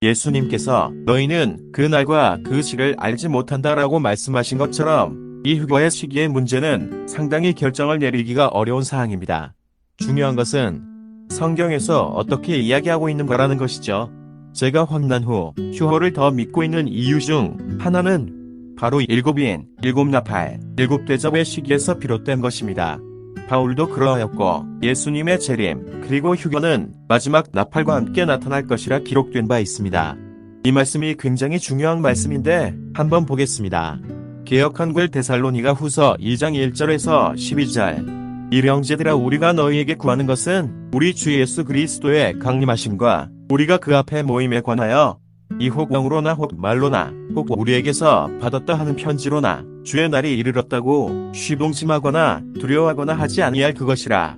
예수님께서 너희는 그 날과 그 시를 알지 못한다라고 말씀하신 것처럼 이 휴거의 시기의 문제는 상당히 결정을 내리기가 어려운 사항입니다. 중요한 것은 성경에서 어떻게 이야기하고 있는 거라는 것이죠. 제가 환난 후 휴거를 더 믿고 있는 이유 중 하나는 바로 일곱인, 일곱나팔, 일곱대접의 시기에서 비롯된 것입니다. 바울도 그러하였고 예수님의 재림 그리고 휴거는 마지막 나팔과 함께 나타날 것이라 기록된 바 있습니다. 이 말씀이 굉장히 중요한 말씀인데 한번 보겠습니다. 개역한글 데살로니가 후서 2장 1절에서 12절 이 형제들아 우리가 너희에게 구하는 것은 우리 주 예수 그리스도의 강림하심과 우리가 그 앞에 모임에 관하여 이 혹 영으로나 혹 말로나 혹 우리에게서 받았다 하는 편지로나 주의 날이 이르렀다고 쉬봉심하거나 두려워하거나 하지 아니할 그것이라.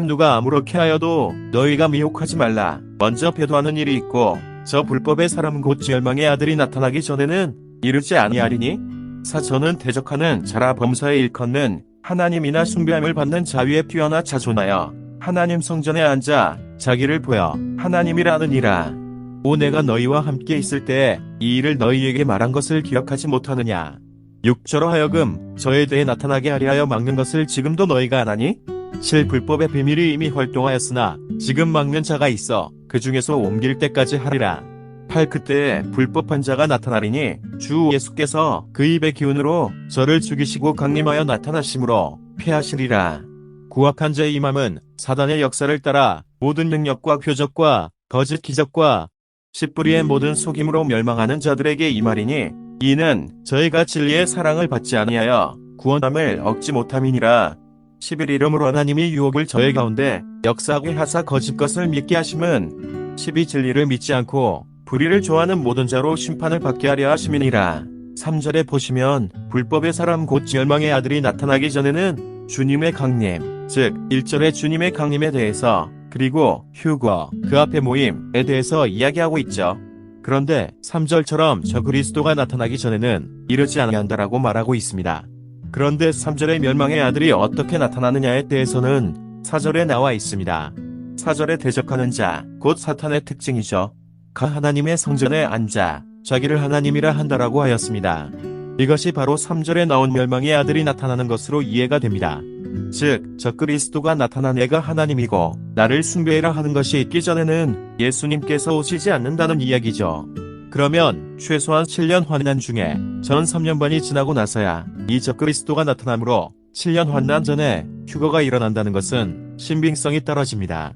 누가 아무렇게 하여도 너희가 미혹하지 말라. 먼저 배도하는 일이 있고 저 불법의 사람 곧 멸망의 아들이 나타나기 전에는 이르지 아니하리니 저는 대적하는 자라 범사에 일컫는 하나님이나 숭배함을 받는 자위에 피어나 자존하여 하나님 성전에 앉아 자기를 보여 하나님이라는 이라. 오 내가 너희와 함께 있을 때에 이 일을 너희에게 말한 것을 기억하지 못하느냐. 육처로 하여금 저에 대해 나타나게 하려 하여 막는 것을 지금도 너희가 안 하니? 실 불법의 비밀이 이미 활동하였으나 지금 막는 자가 있어 그 중에서 옮길 때까지 하리라. 그때에 불법한 자가 나타나리니 주 예수께서 그 입의 기운으로 저를 죽이시고 강림하여 나타나심으로 패하시리라. 구악한 자의 임함은 사단의 역사를 따라 모든 능력과 표적과 거짓 기적과 십부리의 모든 속임으로 멸망하는 자들에게 임하리니 이는 저희가 진리의 사랑을 받지 아니하여 구원함을 얻지 못함이니라. 11이름으로 하나님이 유혹을 저희 가운데 역사하게 하사 거짓 것을 믿게 하심은 12진리를 믿지 않고 불의를 좋아하는 모든 자로 심판을 받게 하려 하심이니라. 3절에 보시면 불법의 사람 곧 멸망의 아들이 나타나기 전에는 주님의 강림, 즉 1절의 주님의 강림에 대해서 그리고 휴거, 그 앞에 모임에 대해서 이야기하고 있죠. 그런데 3절처럼 저 그리스도가 나타나기 전에는 이르지 아니한다라고 말하고 있습니다. 그런데 3절의 멸망의 아들이 어떻게 나타나느냐에 대해서는 4절에 나와 있습니다. 4절에 대적하는 자, 곧 사탄의 특징이죠. 하나님의 성전에 앉아 자기를 하나님이라 한다라고 하였습니다. 이것이 바로 3절에 나온 멸망의 아들이 나타나는 것으로 이해가 됩니다. 즉, 저 그리스도가 나타난 애가 하나님이고 나를 숭배해라 하는 것이 있기 전에는 예수님께서 오시지 않는다는 이야기죠. 그러면 최소한 7년 환난 중에 전 3년 반이 지나고 나서야 이 저 그리스도가 나타나므로 7년 환난 전에 휴거가 일어난다는 것은 신빙성이 떨어집니다.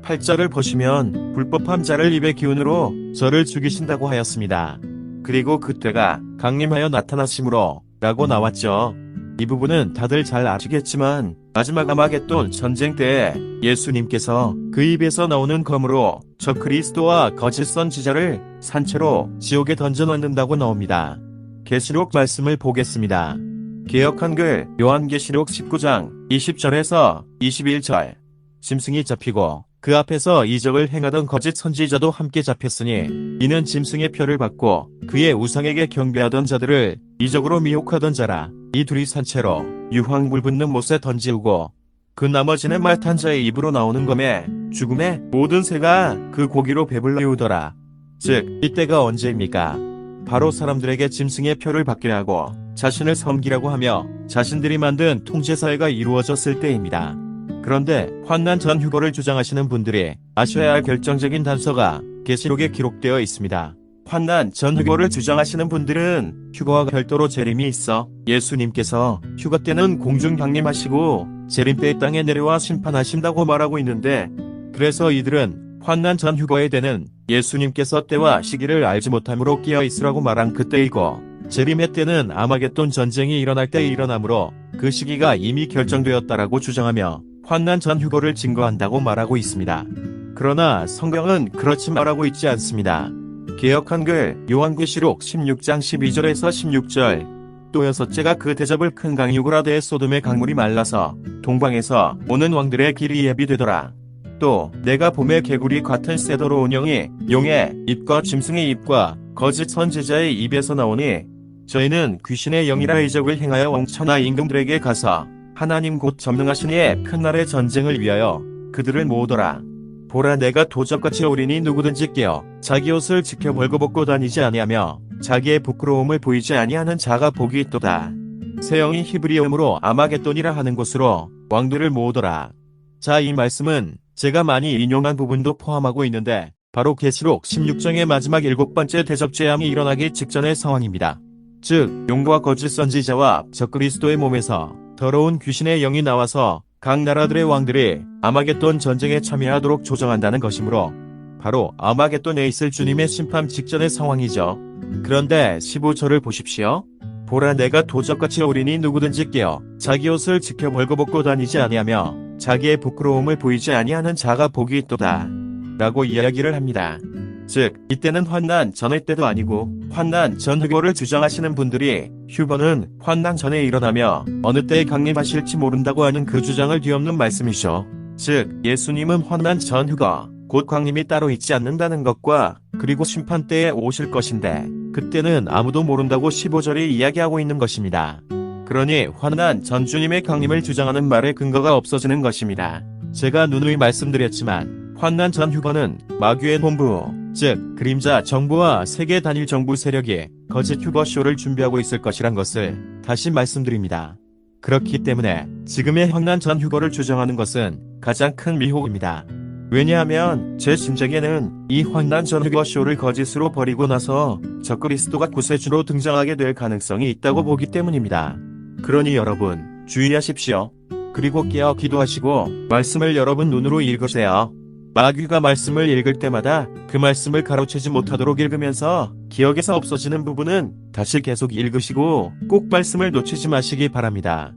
8절을 보시면 불법함 자를 입의 기운으로 저를 죽이신다고 하였습니다. 그리고 그때가 강림하여 나타나심으로 라고 나왔죠. 이 부분은 다들 잘 아시겠지만 마지막 아마겟돈 전쟁 때에 예수님께서 그 입에서 나오는 검으로 저 그리스도와 거짓 선지자를 산채로 지옥에 던져넣는다고 나옵니다. 계시록 말씀을 보겠습니다. 개역한글 요한계시록 19장 20절에서 21절 짐승이 잡히고 그 앞에서 이적을 행하던 거짓 선지자도 함께 잡혔으니 이는 짐승의 표를 받고 그의 우상에게 경배하던 자들을 이적으로 미혹하던 자라. 이 둘이 산채로 유황 물 붓는 못에 던지우고 그 나머지는 말 탄 자의 입으로 나오는 검에 죽음의 모든 새가 그 고기로 배불러이우더라. 즉 이때가 언제입니까? 바로 사람들에게 짐승의 표를 받게 하고 자신을 섬기라고 하며 자신들이 만든 통제사회가 이루어졌을 때입니다. 그런데 환난 전 휴거를 주장하시는 분들이 아셔야 할 결정적인 단서가 계시록에 기록되어 있습니다. 환난 전 휴거를 주장하시는 분들은 휴거와 별도로 재림이 있어 예수님께서 휴거 때는 공중 강림하시고 재림 때 땅에 내려와 심판하신다고 말하고 있는데, 그래서 이들은 환난 전 휴거의 때는 예수님께서 때와 시기를 알지 못함으로 끼어 있으라고 말한 그때이고 재림의 때는 아마겟돈 전쟁이 일어날 때 일어나므로 그 시기가 이미 결정되었다라고 주장하며 환난 전 휴거를 증거한다고 말하고 있습니다. 그러나 성경은 그렇지 말하고 있지 않습니다. 개역한글 요한계시록 16장 12절에서 16절 또 여섯째가 그 대접을 큰 강이 유그라드의 소돔의 강물이 말라서 동방에서 오는 왕들의 길이 예비되더라. 또 내가 봄의 개구리 같은 쇠더러운 영이 용의 입과 짐승의 입과 거짓 선지자의 입에서 나오니 저희는 귀신의 영이라 이적을 행하여 왕처나 임금들에게 가서 하나님 곧 전능하신 이의 큰 날의 전쟁을 위하여 그들을 모으더라. 보라 내가 도적같이 어린이 누구든지 깨어 자기 옷을 지켜 벌거벗고 다니지 아니하며 자기의 부끄러움을 보이지 아니하는 자가 복이 있도다. 세영이 히브리어음으로 아마겟돈이라 하는 곳으로 왕들을 모으더라. 자, 이 말씀은 제가 많이 인용한 부분도 포함하고 있는데 바로 계시록 16장의 마지막 7번째 대접재앙이 일어나기 직전의 상황입니다. 즉 용과 거짓 선지자와 적그리스도의 몸에서 더러운 귀신의 영이 나와서 각 나라들의 왕들이 아마겟돈 전쟁에 참여하도록 조정한다는 것이므로 바로 아마겟돈에 있을 주님의 심판 직전의 상황이죠. 그런데 15절을 보십시오. 보라 내가 도적같이 어린이 누구든지 깨어 자기 옷을 지켜 벌거벗고 다니지 아니하며 자기의 부끄러움을 보이지 아니하는 자가 복이 있도다 라고 이야기를 합니다. 즉 이때는 환난 전의 때도 아니고 환난 전 흑요를 주장하시는 분들이 휴거는 환난 전에 일어나며 어느 때에 강림하실지 모른다고 하는 그 주장을 뒤엎는 말씀이죠. 즉 예수님은 환난 전 흑거 곧 강림이 따로 있지 않는다는 것과 그리고 심판 때에 오실 것인데 그때는 아무도 모른다고 15절이 이야기하고 있는 것입니다. 그러니 환난 전 주님의 강림을 주장하는 말에 근거가 없어지는 것입니다. 제가 누누이 말씀드렸지만 환난 전 휴거는 마귀의 본부, 즉 그림자 정부와 세계 단일 정부 세력이 거짓 휴거쇼를 준비하고 있을 것이란 것을 다시 말씀드립니다. 그렇기 때문에 지금의 환난 전 휴거를 주장하는 것은 가장 큰 미혹입니다. 왜냐하면 제 짐작에는 이 환난 전 휴거쇼를 거짓으로 버리고 나서 적그리스도가 구세주로 등장하게 될 가능성이 있다고 보기 때문입니다. 그러니 여러분 주의하십시오. 그리고 깨어 기도하시고 말씀을 여러분 눈으로 읽으세요. 마귀가 말씀을 읽을 때마다 그 말씀을 가로채지 못하도록 읽으면서 기억에서 없어지는 부분은 다시 계속 읽으시고 꼭 말씀을 놓치지 마시기 바랍니다.